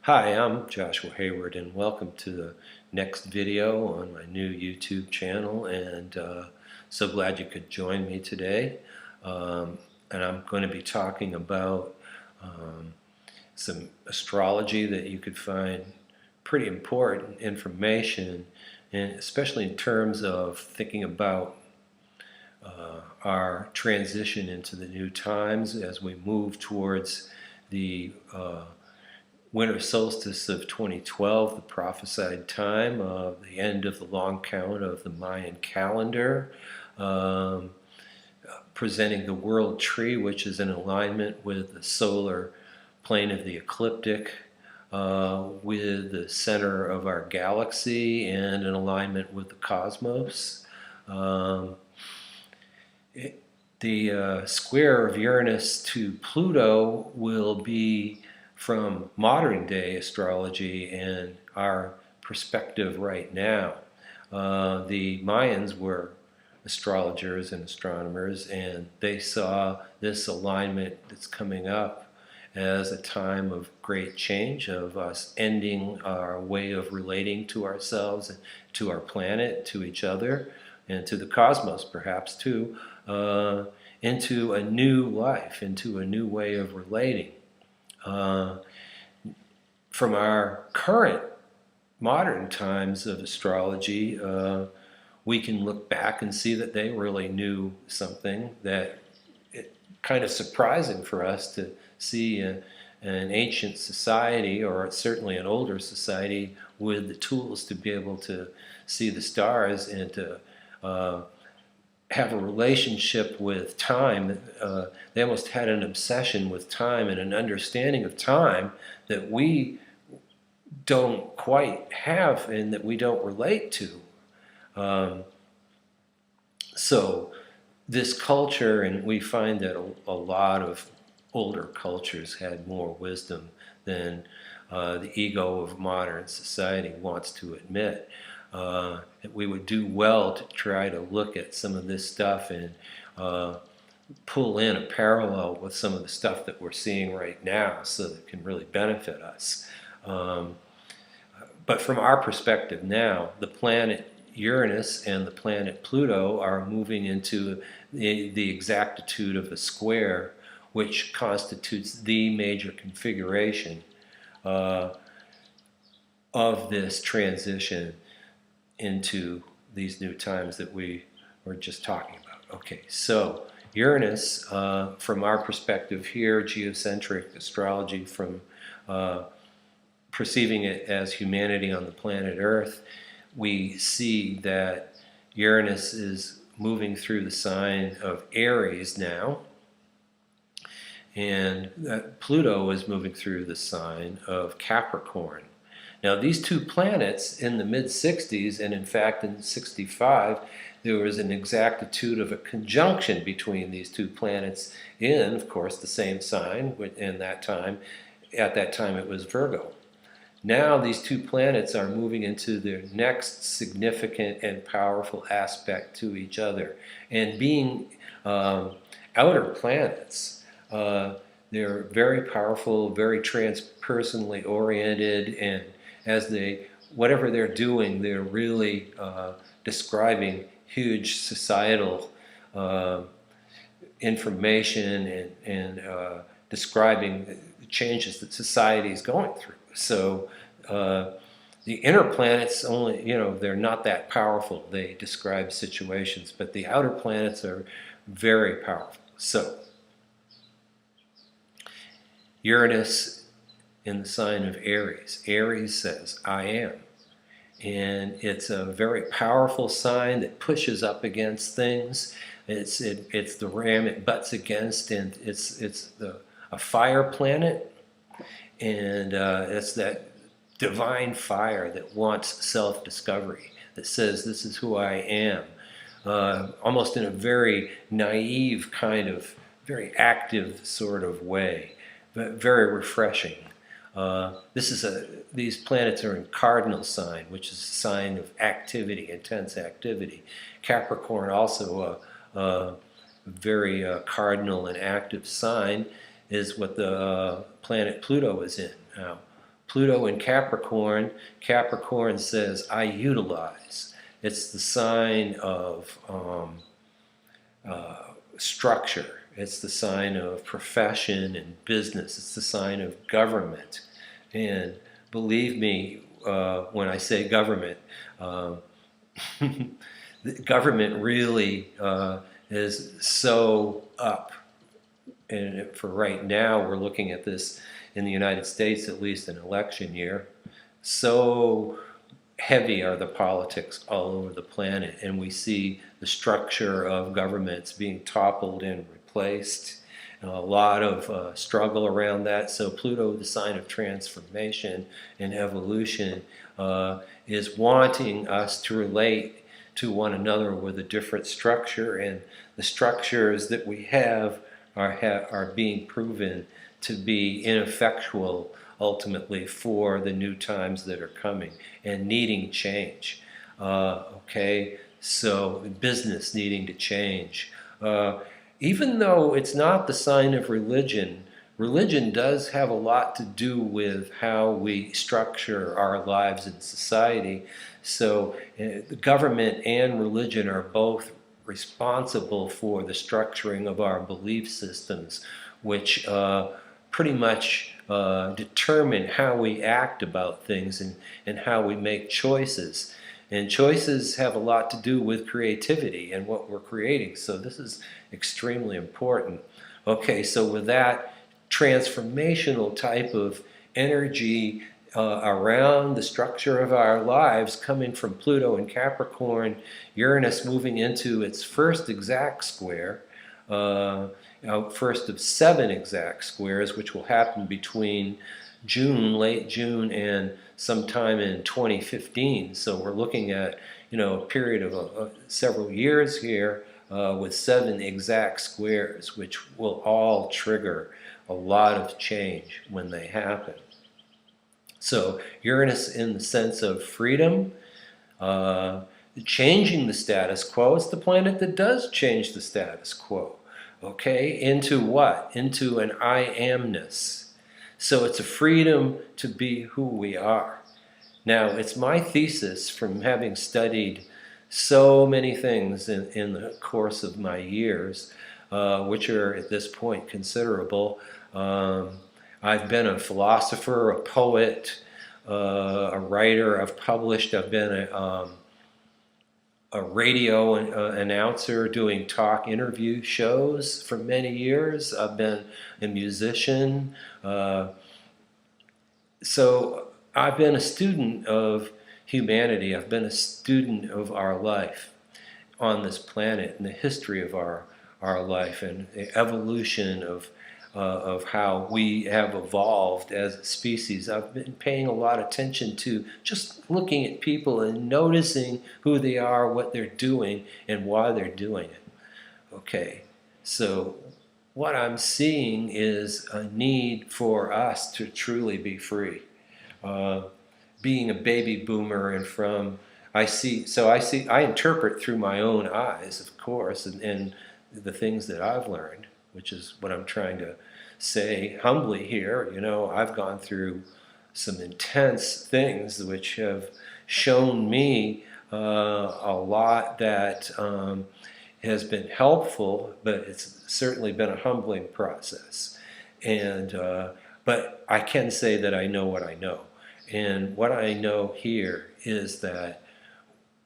Hi, I'm Joshua Hayward, and welcome to the next video on my new YouTube channel, and so glad you could join me today. And I'm going to be talking about some astrology that you could find pretty important information, and especially in terms of thinking about our transition into the new times as we move towards the winter solstice of 2012, the prophesied time of the end of the long count of the Mayan calendar, presenting the world tree, which is in alignment with the solar plane of the ecliptic, with the center of our galaxy, and in alignment with the cosmos. The square of Uranus to Pluto will be, from modern day astrology and our perspective right now. The Mayans were astrologers and astronomers, and they saw this alignment that's coming up as a time of great change, of us ending our way of relating to ourselves and to our planet, to each other, and to the cosmos perhaps too, into a new life, into a new way of relating. From our current modern times of astrology, we can look back and see that they really knew something that it kind of surprising for us to see an ancient society, or certainly an older society, with the tools to be able to see the stars and to have a relationship with time. They almost had an obsession with time and an understanding of time that we don't quite have and that we don't relate to. So this culture, and we find that a lot of older cultures had more wisdom than the ego of modern society wants to admit. That we would do well to try to look at some of this stuff and pull in a parallel with some of the stuff that we're seeing right now, so that it can really benefit us. But from our perspective now, the planet Uranus and the planet Pluto are moving into the exactitude of a square, which constitutes the major configuration of this transition into these new times that we were just talking about. Okay, so Uranus, from our perspective here, geocentric astrology, from perceiving it as humanity on the planet Earth, we see that Uranus is moving through the sign of Aries now, and that Pluto is moving through the sign of Capricorn. Now, these two planets in the mid-60s, and in fact in 65, there was an exactitude of a conjunction between these two planets in, of course, the same sign. In that time, at that time, it was Virgo. Now these two planets are moving into their next significant and powerful aspect to each other. And being outer planets, they're very powerful, very transpersonally oriented, and as whatever they're doing, they're really describing huge societal information and describing the changes that society is going through. So the inner planets only, they're not that powerful. They describe situations, but the outer planets are very powerful. So Uranus in the sign of Aries. Aries says, I am. And it's a very powerful sign that pushes up against things. It's the ram it butts against, and it's a fire planet. And it's that divine fire that wants self-discovery, that says, this is who I am. Almost in a very naive kind of, very active sort of way, but very refreshing. These planets are in cardinal sign, which is a sign of activity, intense activity. Capricorn, also a very cardinal and active sign, is what the planet Pluto is in. Now, Pluto in Capricorn, Capricorn says, I utilize. It's the sign of structure. It's the sign of profession and business. It's the sign of government. And believe me, when I say government, the government really is so up. And for right now, we're looking at this in the United States, at least an election year. So heavy are the politics all over the planet, and we see the structure of governments being toppled and replaced. A lot of struggle around that. So Pluto, the sign of transformation and evolution, is wanting us to relate to one another with a different structure, and the structures that we have are being proven to be ineffectual ultimately for the new times that are coming and needing change. Okay, so business needing to change. Even though it's not the sign of religion, religion does have a lot to do with how we structure our lives in society. So the government and religion are both responsible for the structuring of our belief systems, which pretty much determine how we act about things and how we make choices. And choices have a lot to do with creativity and what we're creating. So this is extremely important. Okay, so with that transformational type of energy around the structure of our lives coming from Pluto and Capricorn, Uranus moving into its first exact square, first of 7 exact squares, which will happen between June, late June, and sometime in 2015. So we're looking at, a period of several years here with 7 exact squares, which will all trigger a lot of change when they happen. So Uranus in the sense of freedom, changing the status quo. It's the planet that does change the status quo. Okay, into what? Into an I amness. So it's a freedom to be who we are. Now, it's my thesis from having studied so many things in the course of my years, which are at this point considerable. I've been a philosopher, a poet, a writer. I've been a radio announcer doing talk interview shows for many years. I've been a musician. So I've been a student of humanity. I've been a student of our life on this planet and the history of our life and the evolution of how we have evolved as a species. I've been paying a lot of attention to just looking at people and noticing who they are, what they're doing, and why they're doing it. Okay, so what I'm seeing is a need for us to truly be free. Being a baby boomer and I interpret through my own eyes, of course, and the things that I've learned, which is what I'm trying to say humbly here. I've gone through some intense things which have shown me a lot that has been helpful, but it's certainly been a humbling process. But I can say that I know what I know. And what I know here is that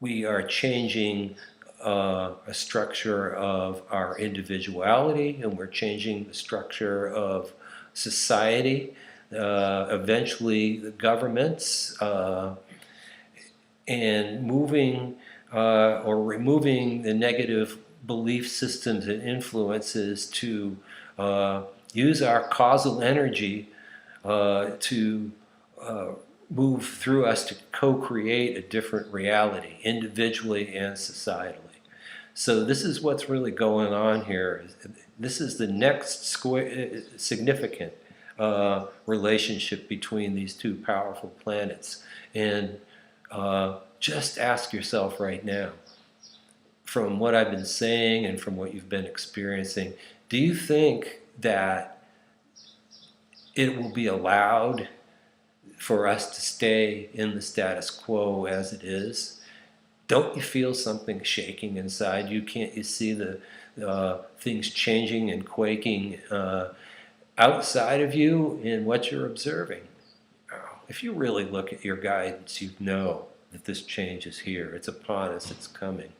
we are changing a structure of our individuality, and we're changing the structure of society, eventually the governments, and moving or removing the negative belief systems and influences to use our causal energy to move through us to co-create a different reality, individually and societally. So this is what's really going on here. This is the next significant relationship between these two powerful planets. And just ask yourself right now, from what I've been saying and from what you've been experiencing, do you think that it will be allowed for us to stay in the status quo as it is. Don't you feel something shaking inside you? Can't you see the things changing and quaking outside of you in what you're observing? If you really look at your guidance, you know that this change is here. It's upon us. It's coming.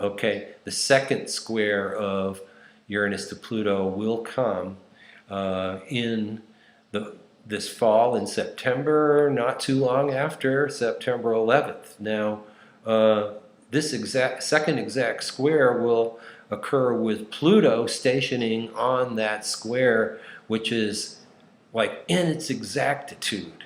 Okay, the second square of Uranus to Pluto will come in this fall in September, not too long after September 11th. Now, this second exact square will occur with Pluto stationing on that square, which is like in its exactitude,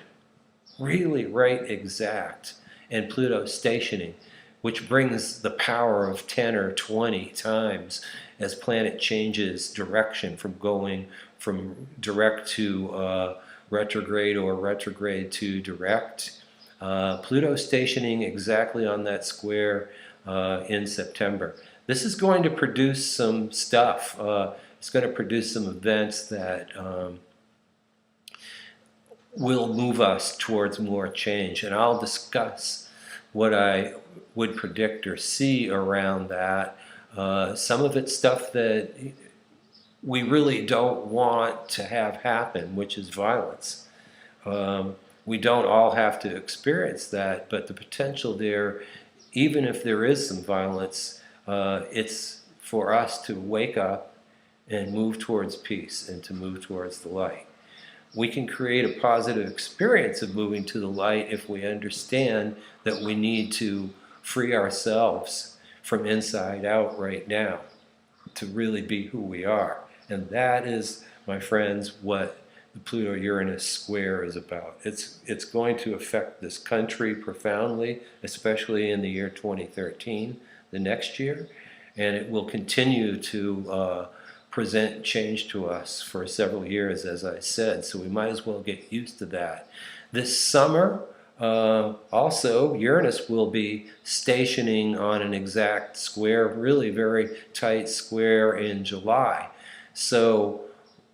really right exact, and Pluto stationing, which brings the power of 10 or 20 times as planet changes direction from going from direct to retrograde or retrograde to direct. Pluto stationing exactly on that square in September. This is going to produce some stuff. It's going to produce some events that will move us towards more change. And I'll discuss what I would predict or see around that. Some of it's stuff that we really don't want to have happen, which is violence. We don't all have to experience that, but the potential there, even if there is some violence, it's for us to wake up and move towards peace and to move towards the light. We can create a positive experience of moving to the light if we understand that we need to free ourselves from inside out right now to really be who we are. And that is, my friends, what the Pluto-Uranus square is about. It's going to affect this country profoundly, especially in the year 2013, the next year, and it will continue to present change to us for several years, as I said, so we might as well get used to that. This summer, also, Uranus will be stationing on an exact square, really very tight square in July. So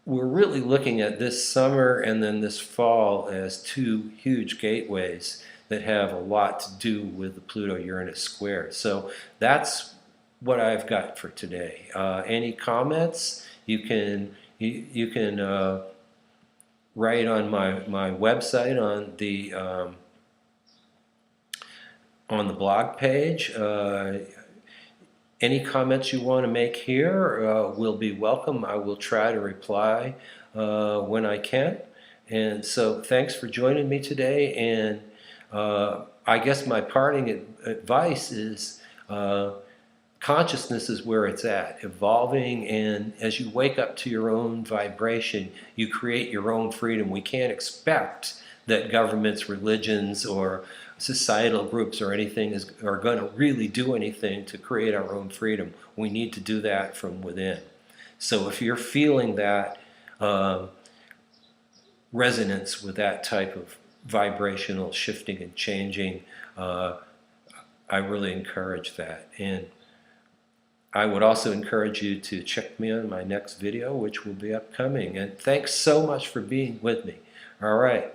we're really looking at this summer and then this fall as two huge gateways that have a lot to do with the Pluto-Uranus square. So that's what I've got for today. Any comments? You can write on my website on the blog page. Any comments you want to make here will be welcome. I will try to reply when I can. And so thanks for joining me today. And I guess my parting advice is consciousness is where it's at, evolving, and as you wake up to your own vibration, you create your own freedom. We can't expect that governments, religions, or societal groups or anything are going to really do anything to create our own freedom. We need to do that from within. So if you're feeling that resonance with that type of vibrational shifting and changing, I really encourage that. And I would also encourage you to check me on my next video, which will be upcoming. And thanks so much for being with me. All right.